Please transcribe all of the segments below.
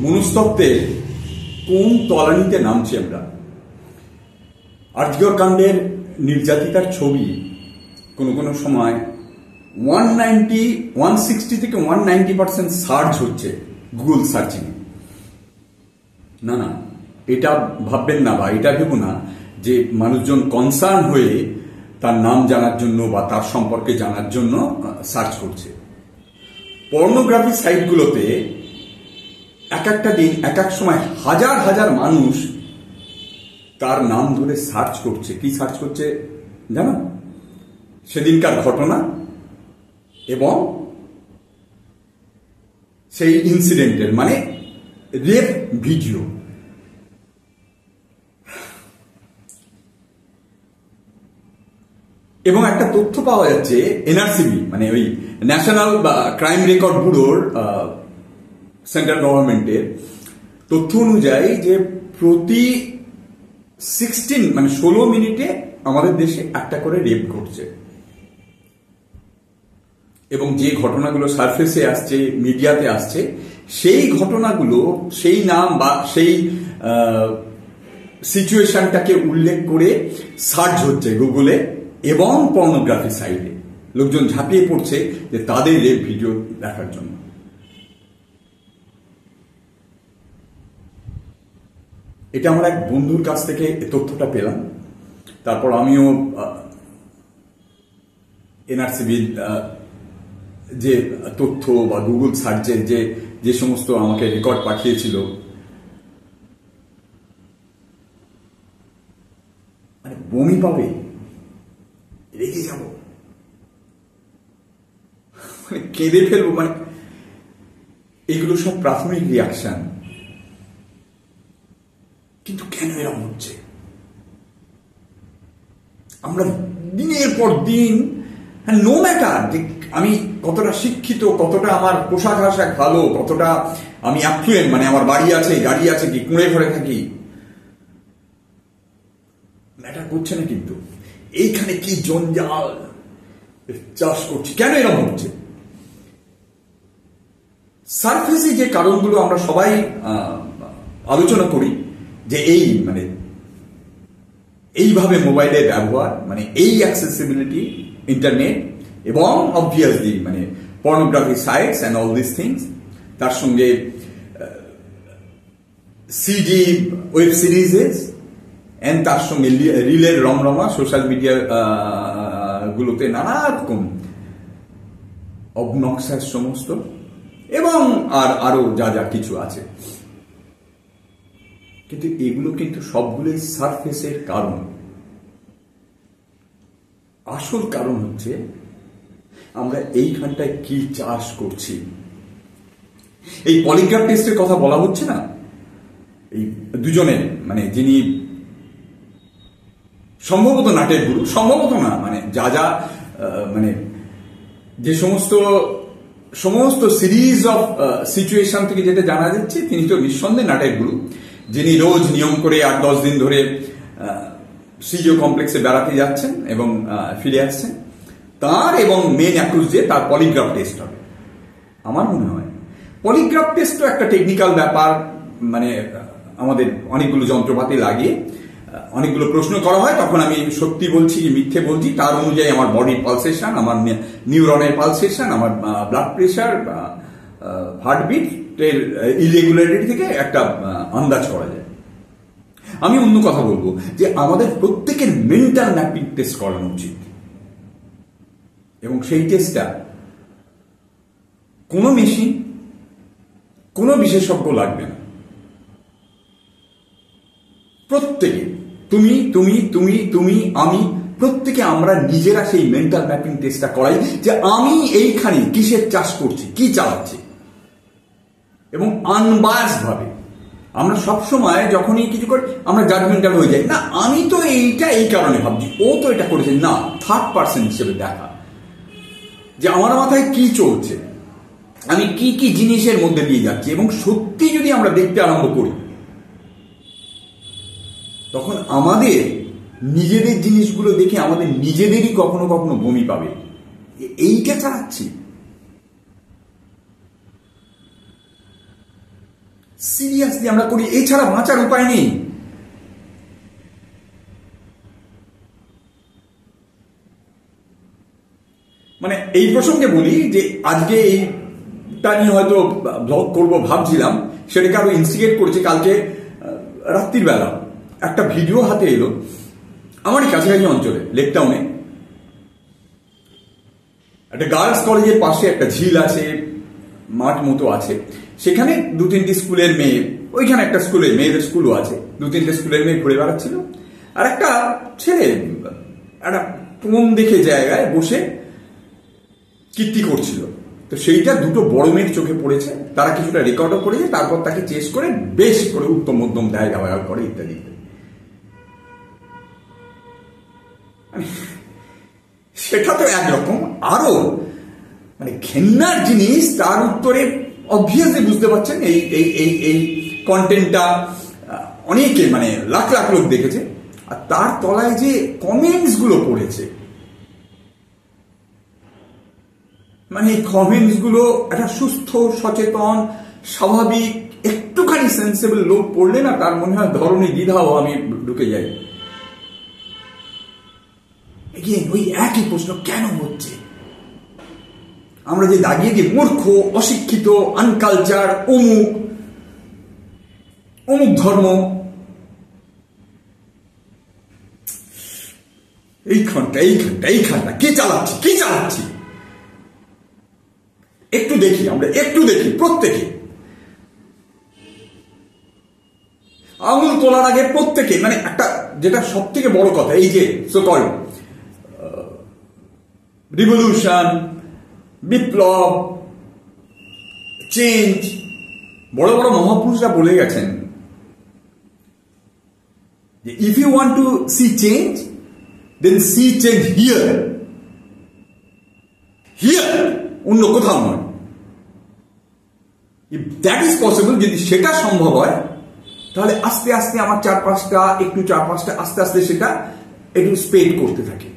মনস্তত্ত্বের কোন তলানিতে নামছি আমরা? আরজিকর কাণ্ডের নির্যাতিতার ছবি কোনো কোনো সময় 160 থেকে 190% সার্চ হচ্ছে গুগল সার্চিং। না না, এটা ভাববেন না বা এটা ভেবো না যে মানুষজন কনসার্ন হয়ে তার নাম জানার জন্য বা তার সম্পর্কে জানার জন্য সার্চ করছে। পর্নোগ্রাফি সাইটগুলোতে এক একটা দিন এক এক সময় হাজার হাজার মানুষ তার নাম ধরে সার্চ করছে। কি সার্চ করছে জানো? সেদিনকার ঘটনা এবং সেই ইনসিডেন্টের মানে রেপ ভিডিও। এবং একটা তথ্য পাওয়া যাচ্ছে এনআরসিবি মানে ওই ন্যাশনাল ক্রাইম রেকর্ড ব্যুরোর সেন্ট্রাল গভর্নমেন্টের তথ্য অনুযায়ী যে প্রতি 16 মিনিটে আমাদের দেশে একটা করে রেপ ঘটছে। এবং যে ঘটনাগুলো সারফেসে আসছে, মিডিয়াতে আসছে, সেই ঘটনাগুলো সেই নাম বা সেই সিচুয়েশনটাকে উল্লেখ করে সার্চ হচ্ছে গুগলে এবং পর্নোগ্রাফি সাইটে। লোকজন ঝাঁপিয়ে পড়ছে যে তাদের রেপ ভিডিও দেখার জন্য। এটা আমার এক বন্ধুর কাছ থেকে তথ্যটা পেলাম। তারপর আমিও এনআরসিবির যে তথ্য বা গুগল সার্চের যে সমস্ত আমাকে রেকর্ড পাঠিয়েছিল, মানে বমি পাবে, রেগে যাব, মানে কেঁদে ফেলবো, মানে এগুলো সব প্রাথমিক রিয়াকশন। কিন্তু কেন এরকম হচ্ছে? আমরা দিনের পর দিন, নো ম্যাটার যে আমি কতটা শিক্ষিত, কতটা আমার পোশাক আশাক ভালো, কতটা আমি অ্যাফ্লুয়েন্ট, মানে আমার বাড়ি আছে, গাড়ি আছে, কি কুঁড়ে ঘরে থাকি, ম্যাটার করছে না। কিন্তু এইখানে কি জঞ্জাল চাষ করছি, কেন এরকম হচ্ছে? সারফেসে যে কারণগুলো আমরা সবাই আলোচনা করি যে এইভাবে মোবাইলের ব্যবহার, মানে এই অ্যাক্সেসিবিলিটি ইন্টারনেট এবং অবভিয়াসলি মানে pornography sites and all this things, তার সঙ্গে সিডি ওয়েব সিরিজেস অ্যান্ড তার সঙ্গে রিলের রমরমা সোশ্যাল মিডিয়া গুলোতে নানা রকম অবনক্সাস সমস্ত, এবং আরো যা যা কিছু আছে। কিন্তু এগুলো কিন্তু সবগুলোই সারফেসের কারণ। আসল কারণ হচ্ছে আমরা এইখানটায় কি চাষ করছি। এই পলিগ্রাফ টেস্টের কথা বলা হচ্ছে না, এই দুজনের, মানে যিনি সম্ভবত নাটের গুরু, সম্ভবত না, মানে যা যা মানে যে সমস্ত সিরিজ অফ সিচুয়েশন থেকে যেটা জানা যাচ্ছে, তিনি তো নিঃসন্দেহে নাটের গুরু, যিনি রোজ নিয়ম করে 8-10 দিন ধরে সিজিও কমপ্লেক্সে বেড়াতে যাচ্ছেন এবং ফিরে আসছেন। তার এবং মেন অ্যাকুজ যে তার পলিগ্রাফ টেস্ট হবে। আমার মনে হয় পলিগ্রাফ টেস্ট তো একটা টেকনিক্যাল ব্যাপার, মানে আমাদের অনেকগুলো যন্ত্রপাতি লাগিয়ে অনেকগুলো প্রশ্ন করা হয়, তখন আমি সত্যি বলছি কি মিথ্যে বলছি তার অনুযায়ী আমার বডির পালসেশন, আমার নিউরনের পালসেশন, আমার ব্লাড প্রেশার, হার্টবিট এর ইরেগুলারিটি থেকে একটা আন্দাজ করা যায়। আমি অন্য কথা বলবো যে আমাদের প্রত্যেকের মেন্টাল ম্যাপিং টেস্ট করানো উচিত, এবং সেই টেস্টটা কোনো মেশিন, কোনো বিশেষজ্ঞ লাগবে না। প্রত্যেকে, তুমি তুমি তুমি তুমি আমি, প্রত্যেকে আমরা নিজেরা সেই মেন্টাল ম্যাপিং টেস্টটা করাই যে আমি এইখানে কিসের চাষ করছি, কি চালাচ্ছি, এবং আনবায়াস ভাবে। আমরা সবসময় যখনই কিছু করি আমরা জাজমেন্টাল হয়ে যাই, না আমি তো এইটা এই কারণে ভাবছি, ও তো এটা করেছে, না থার্ড পার্সন হিসেবে দেখা যে আমার মাথায় কি চলছে, আমি কি কি জিনিসের মধ্যে দিয়ে যাচ্ছি। এবং সত্যি যদি আমরা দেখতে আরম্ভ করি, তখন আমাদের নিজেদের জিনিসগুলো দেখে আমাদের নিজেদেরই কখনো কখনো বমি পাবে, এইটা চালাচ্ছি। সিরিয়াসলি আমরা করি, এছাড়া বাঁচার উপায় নেই। মানে এই প্রসঙ্গে বলি যে আজকে এইটা নিয়ে হয়তো ব্লগ করবো ভাবছিলাম, সেটাকে আরো ইনস্টিগেট করেছে। কালকে রাত্রির বেলা একটা ভিডিও হাতে এলো আমারই কাছাকাছি অঞ্চলে, লেক টাউনে একটা গার্লস কলেজের পাশে একটা ঝিল আছে, মাঠ মতো আছে, সেখানে 2-3টে স্কুলের মেয়ে, ওইখানে একটা স্কুলে মেয়েদের স্কুলও আছে, 2-3টে স্কুলের মেয়ে ঘুরে বেড়াচ্ছিল, আর একটা ছেলে একটা কোন দেখে জায়গায় বসে কীর্তি করছিল। তো সেইটা দুটো বড় মেয়ের চোখে পড়েছে, তারা কিছুটা রেকর্ডও করেছে, তারপর তাকে চেস করে বেশ করে উত্তম মধ্যম দেয়, ব্যবহার করে ইত্যাদি। সেটা তো একরকম, আরো মানে ঘেন্নার জিনিস, তার উত্তরে অবভিয়াসলি বুঝতে পারছেন এই এই এই এই কন্টেন্টটা অনেকে মানে লাখ লাখ লোক দেখেছে, আর তার তলায় যে কমেন্টস গুলো পড়েছে, মানে এই কমেন্টস গুলো একটা সুস্থ সচেতন স্বাভাবিক একটুখানি সেন্সেবল লোক পড়লে না, তার মনে হয় ধরনের দ্বিধাও আমি ঢুকে যাই। ওই একই প্রশ্ন কেন হচ্ছে? আমরা যে দাগিয়ে দিই মূর্খ, অশিক্ষিত, আনকালচার, অমুক অমুক ধর্ম, এইখানটা কে চালাচ্ছি একটু দেখি, আমরা একটু দেখি প্রত্যেকে আঙুল তোলার আগে প্রত্যেকে, মানে একটা যেটা সব থেকে বড় কথা, এই যে সো কল রিভলিউশন, বিপ্লব, চেঞ্জ, বড় বড় মহাপুরুষরা বলে গেছেন যে if you want to see change then see change here, অন্য কোথাও নয়। ইফ দ্যাট ইজ পসিবল, যদি সেটা সম্ভব হয়, তাহলে আস্তে আস্তে আমার চারপাশটা আস্তে আস্তে সেটা একটু স্প্রেড করতে থাকে।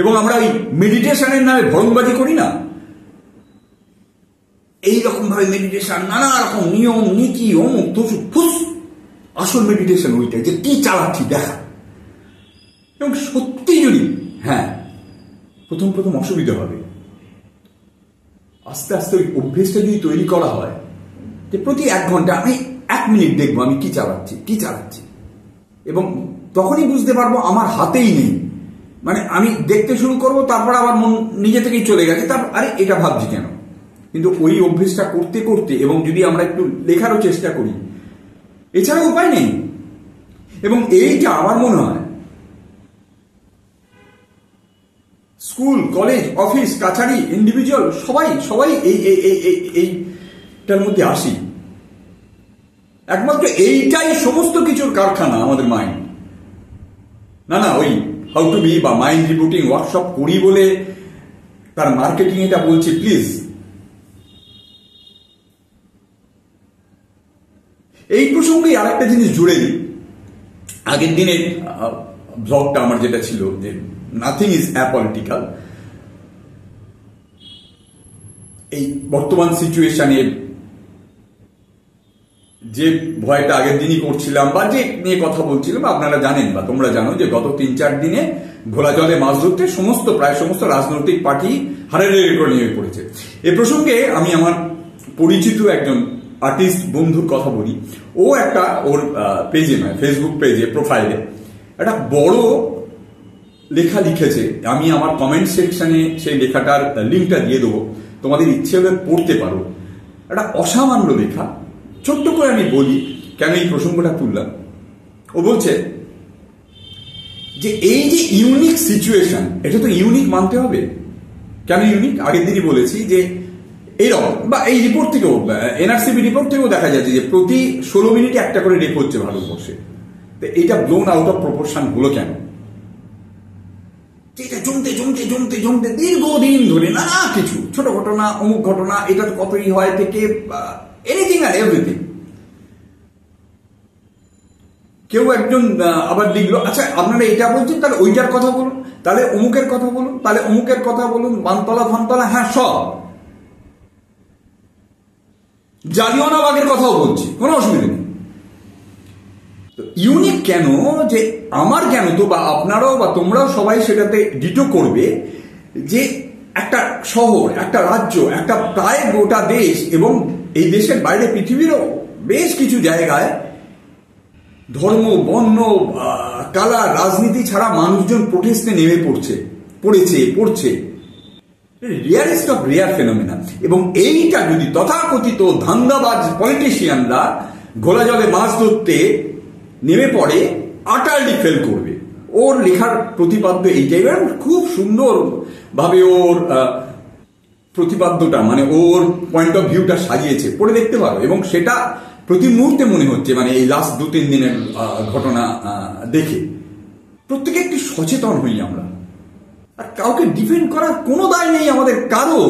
এবং আমরা ওই মেডিটেশনের নামে ভরংবাজি করি না, এইরকম ভাবে মেডিটেশন, নানা রকম নিয়ম নীতি, অমুক তসু ফুস, আসল মেডিটেশন ওইটাই যে কি চালাচ্ছি দেখা। এবং সত্যি যদি হ্যাঁ প্রথম অসুবিধা হবে, আস্তে আস্তে ওই অভ্যেসটা যদি তৈরি করা হয় যে প্রতি 1 ঘন্টা আমি 1 মিনিট দেখবো আমি কি চালাচ্ছি, এবং তখনই বুঝতে পারবো আমার হাতেই নেই, মানে আমি দেখতে শুরু করবো, তারপর আবার মন নিজে থেকেই চলে গেছে, তারপর আরে এটা ভাবছি কেন। কিন্তু ওই অভ্যেসটা করতে করতে, এবং যদি আমরা একটু লেখারও চেষ্টা করি, এছাড়া উপায় নেই। এবং এইটা আমার মনে হয় স্কুল, কলেজ, অফিস, কাছারি, ইন্ডিভিজুয়াল সবাই এইটার মধ্যে আসি। একমাত্র এইটাই সমস্ত কিছুর কারখানা আমাদের মাইন্ড। না ওই হাউ টু বি বা মাইন্ড রিবুটিং ওয়ার্কশপ করি বলে তার মার্কেটিং এটা বলছি, প্লিজ। এই প্রসঙ্গে আরেকটা জিনিস জুড়ে দিই। আগের দিনের ব্লগটা আমার যেটা ছিল যে নাথিং ইজ অ্যাপলিটিক্যাল, এই বর্তমান সিচুয়েশনে যে ভয়টা আগের দিনই করছিলাম বা যে নিয়ে কথা বলছিলাম, আপনারা জানেন বা তোমরা জানো যে গত 3-4 দিনে ঘোলা জলে মাছ ধরতে প্রায় সমস্ত রাজনৈতিক পার্টি হারের করে নিয়ে পড়েছে। এ প্রসঙ্গে আমি আমার পরিচিত একজন আর্টিস্ট বন্ধুর কথা বলি। ও একটা ওর পেজে, মানে ফেসবুক পেজে প্রোফাইলে একটা বড় লেখা লিখেছে। আমি আমার কমেন্ট সেকশনে সেই লেখাটার লিঙ্কটা দিয়ে দেবো, তোমাদের ইচ্ছে হলে পড়তে পারো। একটা অসামান্য লেখা, ছোট্ট করে আমি বলি কেন এই প্রসঙ্গটা তুললাম। ও বলছে যে এই যে ইউনিক সিচুয়েশন, এটা তো ইউনিক মানতে হবে। কেন ইউনিক? আগের দিনই বলেছি যে এইরকম, বা এই রিপোর্ট থেকেও, এনআরসিবি রিপোর্ট থেকেও দেখা যাচ্ছে যে প্রতি 16 মিনিটে একটা করে রেপ হচ্ছে ভারতবর্ষে। তো এইটা ব্লোন আউট অফ প্রপোর্শন হলো কেন? এটা জমতে দীর্ঘদিন ধরে নানা কিছু ছোট ঘটনা, অমুক ঘটনা, এটা তো কতই হয় থেকে এনিথিং আর এভরিথিং। কেউ একজন আবার লিখলো, আচ্ছা আপনারা এটা বলছেন, তাহলে ওইটার কথা বলুন, তাহলে অমুকের কথা বলুন, তাহলে অমুকের কথা বলুন, বানতলা ফানতলা, হ্যাঁ সব। জালিয়ানওয়ালাবাগের কথাও বলছি, কোনো অসুবিধা নেই। ইউনিক কেন, যে আমার কেন তো, বা আপনারাও বা তোমরাও সবাই সেটাতে ডিটো করবে, যে একটা শহর, একটা রাজ্য, একটা প্রায় গোটা দেশ, এবং এই দেশের বাইরে পৃথিবীরও বেশ কিছু জায়গায় ধর্ম, বর্ণ, কালার, রাজনীতি ছাড়া মানুষজন প্রোটেস্টে নেমে পড়ছে। Rarest of rear phenomena. এবং এইটা যদি তথাকথিত ধান্দাবাজ পলিটিশিয়ানরা ঘোলা জলে মাছ ধরতে নেমে পড়ে, আটারলি ফেল করবে। ওর লেখার প্রতিপাদ্য এইটাই, খুব সুন্দর ভাবে ওর প্রতিপাদ্যটা, মানে ওর পয়েন্ট অফ ভিউটা সাজিয়েছে, পড়ে দেখতে পারো। এবং সেটা প্রতি মুহূর্তে মনে হচ্ছে, মানে এই লাস্ট 2-3 দিনের ঘটনা দেখে প্রত্যেকে একটু সচেতন হই আমরা। আর কাউকে ডিফেন্ড করার কোনো দায় নেই আমাদের কারো।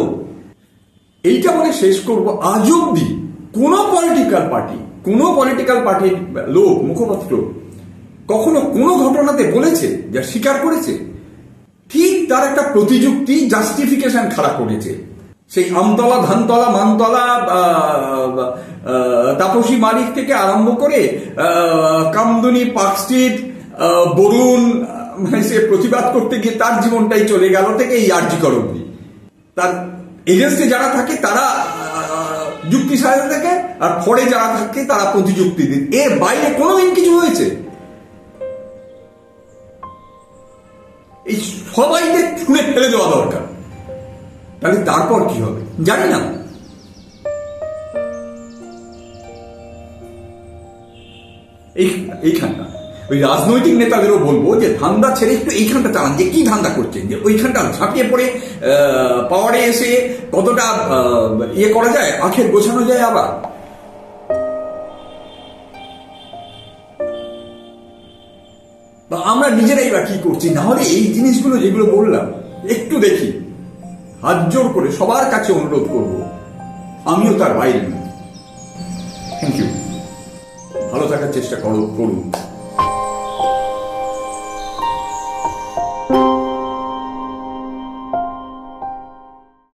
এইটা বলে শেষ করব, আজ অব্দি কোনো পলিটিক্যাল পার্টির লোক, মুখপাত্র কখনো কোনো ঘটনাতে বলেছে, যা স্বীকার করেছে, ঠিক তার একটা প্রতিযুক্তি, জাস্টিফিকেশন খাড়া করেছে। সেই আমতলা, ধানতলা, মানতলা, তাপসী মালিক থেকে আরম্ভ করে কামদুনি, পার্ক স্ট্রিট, বরুণ, মানে সে প্রতিবাদ করতে গিয়ে তার জীবনটাই চলে গেল থেকে এই আরজিকর অবধি। তার এগেন্স্টে যারা থাকে তারা যুক্তি সাজাতে থাকে, আর ফরে যারা থাকে তারা প্রতিযুক্তি দিন। এর বাইরে কোনোদিন কিছু হয়েছে? এই সবাইকে ছুঁড়ে ফেলে দেওয়া দরকার। তাহলে তারপর কি হবে জানি না। এইখানটা ওই রাজনৈতিক নেতাদেরও বলবো যে ধান্দা ছেড়ে একটু এইখানটা চালান, যে কি ধান্দা করছেন, যে ওইখানটা ঝাঁপিয়ে পড়ে পাওয়ারে এসে কতটা ইয়ে করা যায়, আখের গোছানো যায়। আবার আমরা নিজেরাই বা কি করছি? না হলে এই জিনিসগুলো যেগুলো বললাম একটু দেখি, হাত জোর করে সবার কাছে অনুরোধ করব, আমিও তার বাইরে নই। Thank you. ভালো থাকার চেষ্টা করুন।